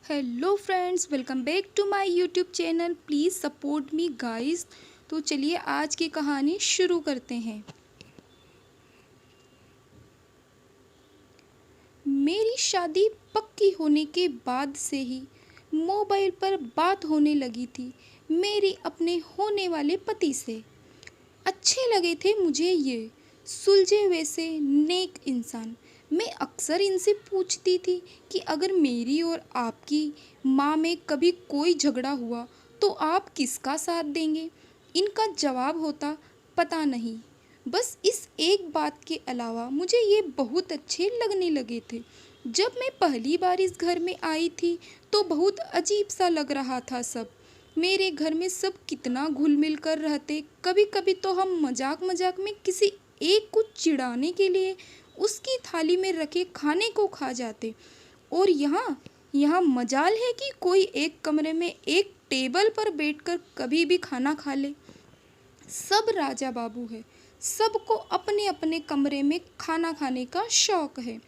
Hello friends, welcome back to my YouTube channel. Please support me guys. तो चलिए आज की कहानी शुरू करते हैं। मेरी शादी पक्की होने के बाद से ही मोबाइल पर बात होने लगी थी मेरी अपने होने वाले पति से। अच्छे लगे थे मुझे ये सुलझे हुए से नेक इंसान। मैं अक्सर इनसे पूछती थी कि अगर मेरी और आपकी माँ में कभी कोई झगड़ा हुआ तो आप किसका साथ देंगे। इनका जवाब होता पता नहीं। बस इस एक बात के अलावा मुझे ये बहुत अच्छे लगने लगे थे। जब मैं पहली बार इस घर में आई थी तो बहुत अजीब सा लग रहा था सब। मेरे घर में सब कितना घुल मिल कर रहते। कभी कभी तो हम मजाक मजाक में किसी एक को चिढ़ाने के लिए उसकी थाली में रखे खाने को खा जाते। और यहाँ यहाँ मजाल है कि कोई एक कमरे में एक टेबल पर बैठकर कभी भी खाना खा ले। सब राजा बाबू है। सबको अपने अपने कमरे में खाना खाने का शौक है।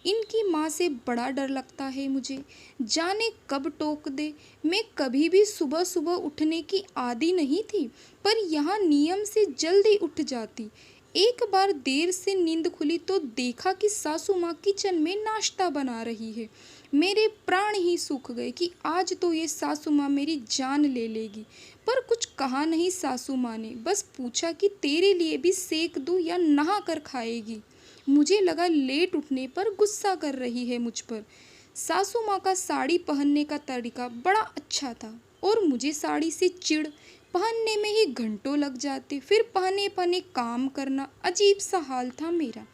इनकी माँ से बड़ा डर लगता है मुझे, जाने कब टोक दे। मैं कभी भी सुबह सुबह उठने की आदी नहीं थी, पर यहाँ नियम से जल्दी उठ जाती। एक बार देर से नींद खुली तो देखा कि सासू माँ किचन में नाश्ता बना रही है। मेरे प्राण ही सूख गए कि आज तो ये सासू माँ मेरी जान ले लेगी। पर कुछ कहा नहीं सासू माँ ने, बस पूछा कि तेरे लिए भी सेक दूँ या नहा कर खाएगी। मुझे लगा लेट उठने पर गुस्सा कर रही है मुझ पर। सासू माँ का साड़ी पहनने का तरीका बड़ा अच्छा था और मुझे साड़ी से चिढ़। पहनने में ही घंटों लग जाते, फिर पहने पहने काम करना अजीब सा हाल था मेरा।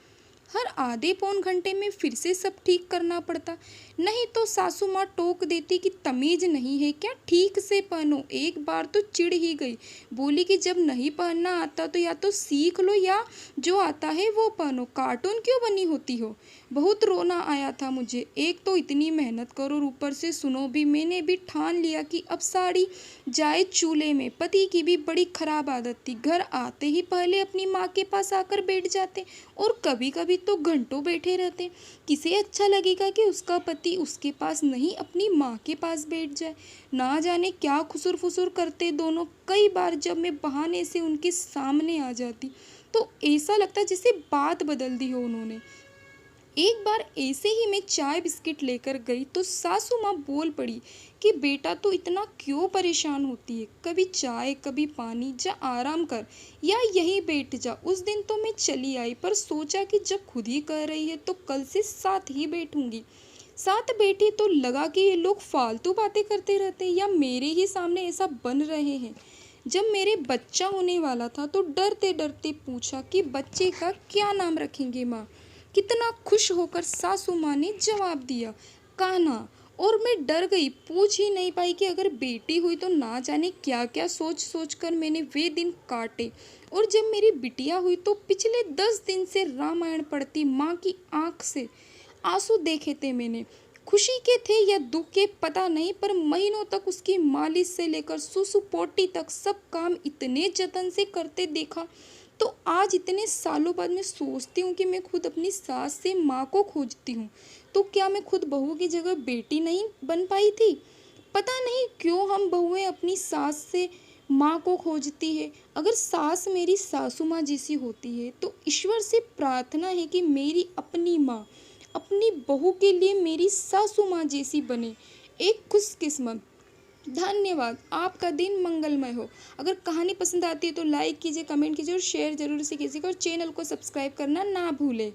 हर आधे पौन घंटे में फिर से सब ठीक करना पड़ता, नहीं तो सासू माँ टोक देती कि तमीज नहीं है क्या, ठीक से पहनो। एक बार तो चिढ़ ही गई, बोली कि जब नहीं पहनना आता तो या तो सीख लो या जो आता है वो पहनो, कार्टून क्यों बनी होती हो। बहुत रोना आया था मुझे। एक तो इतनी मेहनत करो और ऊपर से सुनो भी। मैंने भी ठान लिया कि अब साड़ी जाए चूल्हे में। पति की भी बड़ी खराब आदत थी, घर आते ही पहले अपनी माँ के पास आकर बैठ जाते और कभी कभी तो घंटों बैठे रहते। किसे अच्छा लगेगा कि उसका पति उसके पास नहीं अपनी माँ के पास बैठ जाए। ना जाने क्या खुसुर फुसुर करते दोनों। कई बार जब मैं बहाने से उनके सामने आ जाती तो ऐसा लगता जैसे बात बदल दी हो उन्होंने। एक बार ऐसे ही मैं चाय बिस्किट लेकर गई तो सासू माँ बोल पड़ी कि बेटा तो इतना क्यों परेशान होती है, कभी चाय कभी पानी, जा आराम कर या यहीं बैठ जा। उस दिन तो मैं चली आई, पर सोचा कि जब खुद ही कह रही है तो कल से साथ ही बैठूंगी। साथ बैठी तो लगा कि ये लोग फालतू बातें करते रहते या मेरे ही सामने ऐसा बन रहे हैं। जब मेरे बच्चा होने वाला था तो डरते डरते पूछा कि बच्चे का क्या नाम रखेंगे माँ। कितना खुश होकर सासू माँ ने जवाब दिया, कान्हा। और मैं डर गई, पूछ ही नहीं पाई कि अगर बेटी हुई तो ना जाने क्या क्या सोच सोच कर मैंने वे दिन काटे। और जब मेरी बिटिया हुई तो पिछले 10 दिन से रामायण पढ़ती माँ की आंख से आंसू देखे थे मैंने। खुशी के थे या दुख के पता नहीं, पर महीनों तक उसकी मालिश से लेकर सुसु पोटी तक सब काम इतने जतन से करते देखा। तो आज इतने सालों बाद मैं सोचती हूँ कि मैं खुद अपनी सास से माँ को खोजती हूँ, तो क्या मैं खुद बहू की जगह बेटी नहीं बन पाई थी। पता नहीं क्यों हम बहुएं अपनी सास से माँ को खोजती है। अगर सास मेरी सासू माँ जैसी होती है तो ईश्वर से प्रार्थना है कि मेरी अपनी माँ अपनी बहू के लिए मेरी सासू माँ जैसी बने। एक खुशकिस्मत। धन्यवाद। आपका दिन मंगलमय हो। अगर कहानी पसंद आती है तो लाइक कीजिए, कमेंट कीजिए और शेयर जरूर से कीजिएगा और चैनल को सब्सक्राइब करना ना भूलें।